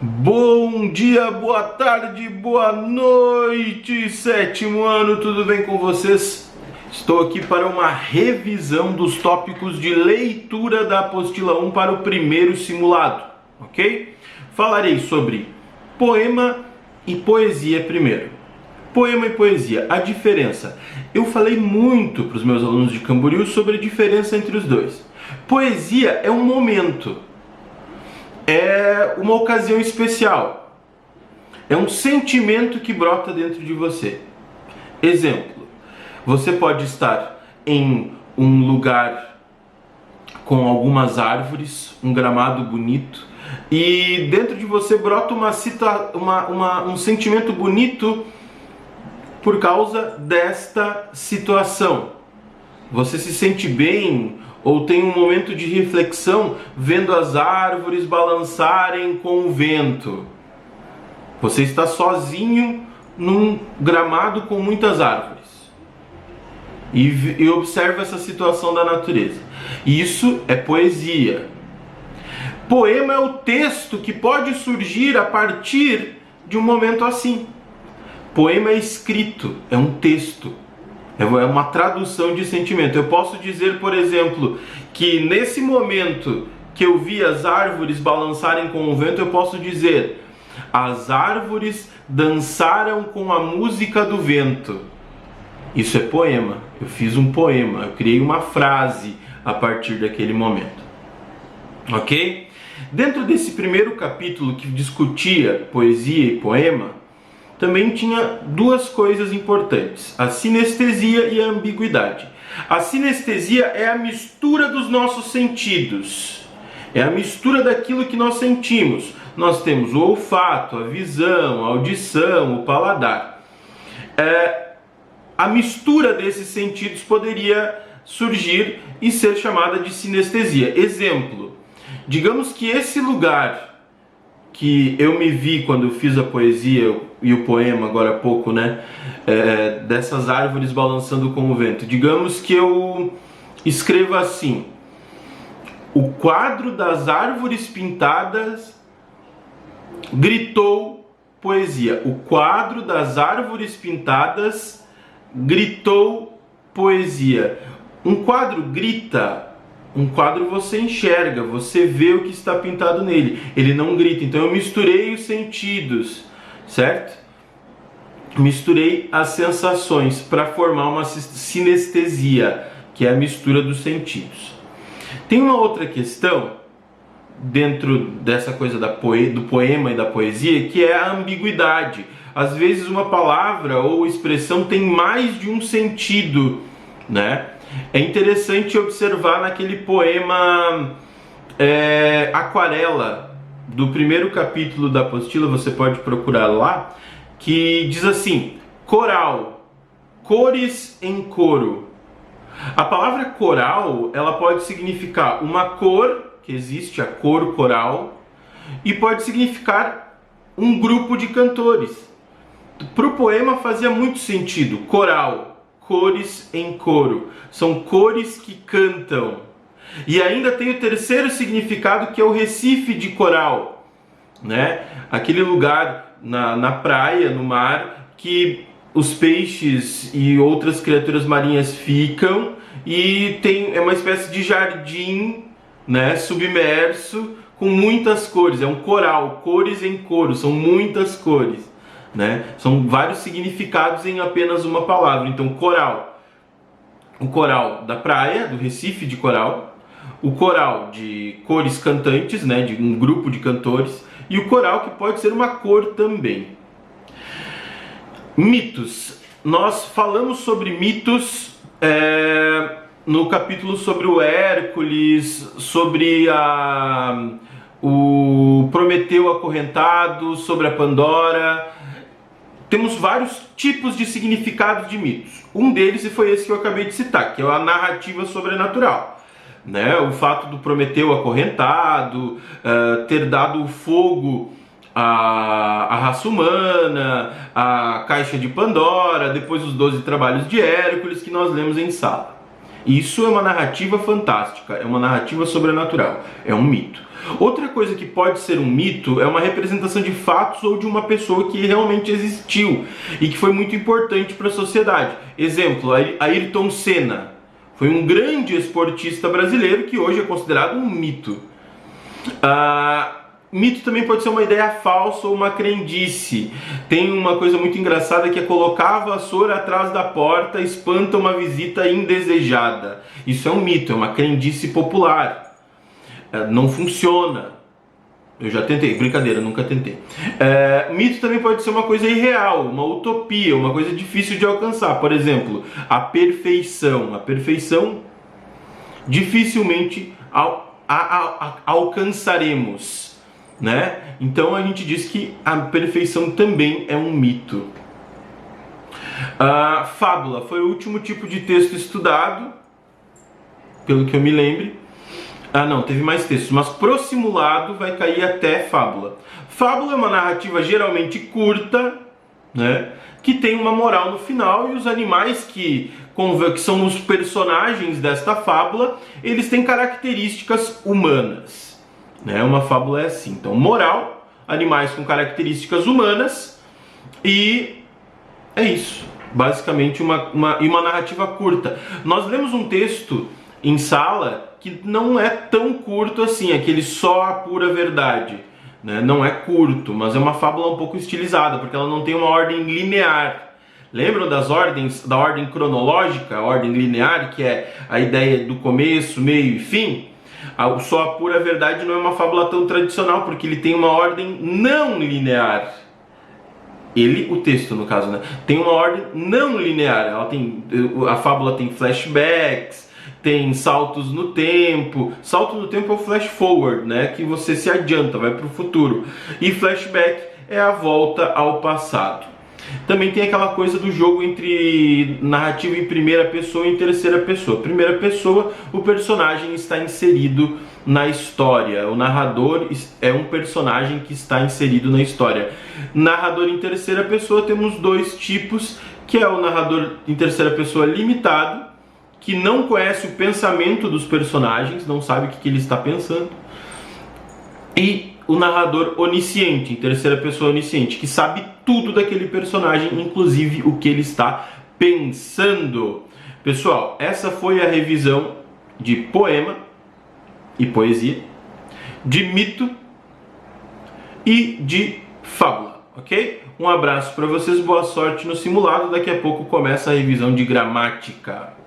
Bom dia, boa tarde, boa noite, sétimo ano, tudo bem com vocês? Estou aqui para uma revisão dos tópicos de leitura da apostila 1 para o primeiro simulado, ok? Falarei sobre poema e poesia primeiro. Poema e poesia, a diferença. Eu falei muito para os meus alunos de Camboriú sobre a diferença entre os dois. Poesia é um momento. É uma ocasião especial. É um sentimento que brota dentro de você. Exemplo, você pode estar em um lugar com algumas árvores, um gramado bonito, e dentro de você brota um sentimento bonito por causa desta situação. Você se sente bem ou tem um momento de reflexão vendo as árvores balançarem com o vento. Você está sozinho num gramado com muitas árvores e observa essa situação da natureza. Isso é poesia. Poema é o texto que pode surgir a partir de um momento assim. Poema é escrito, é um texto. É uma tradução de sentimento. Eu posso dizer, por exemplo, que nesse momento que eu vi as árvores balançarem com o vento, eu posso dizer: as árvores dançaram com a música do vento. Isso é poema. Eu fiz um poema, eu criei uma frase a partir daquele momento. Ok? Dentro desse primeiro capítulo que discutia poesia e poema, também tinha duas coisas importantes: a sinestesia e a ambiguidade. A sinestesia é a mistura dos nossos sentidos, é a mistura daquilo que nós sentimos. Nós temos o olfato, a visão, a audição, o paladar. A mistura desses sentidos poderia surgir e ser chamada de sinestesia. Exemplo, digamos que esse lugar que eu me vi quando eu fiz a poesia e o poema agora há pouco, né? Dessas árvores balançando com o vento. Digamos que eu escreva assim: o quadro das árvores pintadas gritou poesia. O quadro das árvores pintadas gritou poesia. Um quadro grita. Um quadro você enxerga, você vê o que está pintado nele. Ele não grita. Então eu misturei os sentidos, certo? Misturei as sensações para formar uma sinestesia, que é a mistura dos sentidos. Tem uma outra questão dentro dessa coisa do poema e da poesia, que é a ambiguidade. Às vezes uma palavra ou expressão tem mais de um sentido, né? É interessante observar naquele poema Aquarela, do primeiro capítulo da apostila, você pode procurar lá, que diz assim: coral, cores em coro. A palavra coral, ela pode significar uma cor, que existe a cor coral, e pode significar um grupo de cantores. Para o poema fazia muito sentido, coral, cores em coro, são cores que cantam. E ainda tem o terceiro significado, que é o recife de coral, né? Aquele lugar na praia, no mar, que os peixes e outras criaturas marinhas ficam, e é uma espécie de jardim, né, submerso, com muitas cores. É um coral, cores em coro, são muitas cores, né? São vários significados em apenas uma palavra. Então, coral, o coral da praia, do recife de coral, o coral de cores cantantes, né, de um grupo de cantores, e o coral que pode ser uma cor também. Mitos. Nós falamos sobre mitos no capítulo sobre o Hércules, sobre o Prometeu acorrentado, sobre a Pandora. Temos vários tipos de significados de mitos. Um deles foi esse que eu acabei de citar, que é a narrativa sobrenatural, né? O fato do Prometeu acorrentado, ter dado o fogo à raça humana, a caixa de Pandora, depois os 12 trabalhos de Hércules, que nós lemos em sala. Isso é uma narrativa fantástica, é uma narrativa sobrenatural, é um mito. Outra coisa que pode ser um mito é uma representação de fatos ou de uma pessoa que realmente existiu e que foi muito importante para a sociedade. Exemplo, Ayrton Senna foi um grande esportista brasileiro que hoje é considerado um mito. Mito também pode ser uma ideia falsa ou uma crendice. Tem uma coisa muito engraçada que é colocar a vassoura atrás da porta espanta uma visita indesejada. Isso é um mito, é uma crendice popular. Não funciona. Eu já tentei, brincadeira, nunca tentei. Mito também pode ser uma coisa irreal, uma utopia, uma coisa difícil de alcançar. Por exemplo, a perfeição. A perfeição dificilmente alcançaremos, né? Então a gente diz que a perfeição também é um mito. Fábula foi o último tipo de texto estudado, pelo que eu me lembre. Não, teve mais textos, mas próximo lado vai cair até fábula. Fábula é uma narrativa geralmente curta, né, que tem uma moral no final, e os animais que são os personagens desta fábula, eles têm características humanas, né? Uma fábula é assim. Então, moral, animais com características humanas, e é isso. Basicamente uma narrativa curta. Nós lemos um texto em sala que não é tão curto assim, aquele só a pura verdade, né? Não é curto, mas é uma fábula um pouco estilizada, porque ela não tem uma ordem linear. Lembram das ordens, da ordem cronológica, a ordem linear, que é a ideia do começo, meio e fim? O só a pura verdade não é uma fábula tão tradicional, porque ele tem uma ordem não linear. O texto no caso, né? Tem uma ordem não linear. A fábula tem flashbacks, tem saltos no tempo. Salto no tempo é o flash forward, né? Que você se adianta, vai para o futuro. E flashback é a volta ao passado. Também tem aquela coisa do jogo entre narrativa em primeira pessoa e em terceira pessoa. Primeira pessoa, o personagem está inserido na história. O narrador é um personagem que está inserido na história. Narrador em terceira pessoa, temos dois tipos, que é o narrador em terceira pessoa limitado, que não conhece o pensamento dos personagens, não sabe o que ele está pensando, e o narrador onisciente, em terceira pessoa onisciente, que sabe tudo daquele personagem, inclusive o que ele está pensando. Pessoal, essa foi a revisão de poema e poesia, de mito e de fábula, ok? Um abraço para vocês, boa sorte no simulado, daqui a pouco começa a revisão de gramática.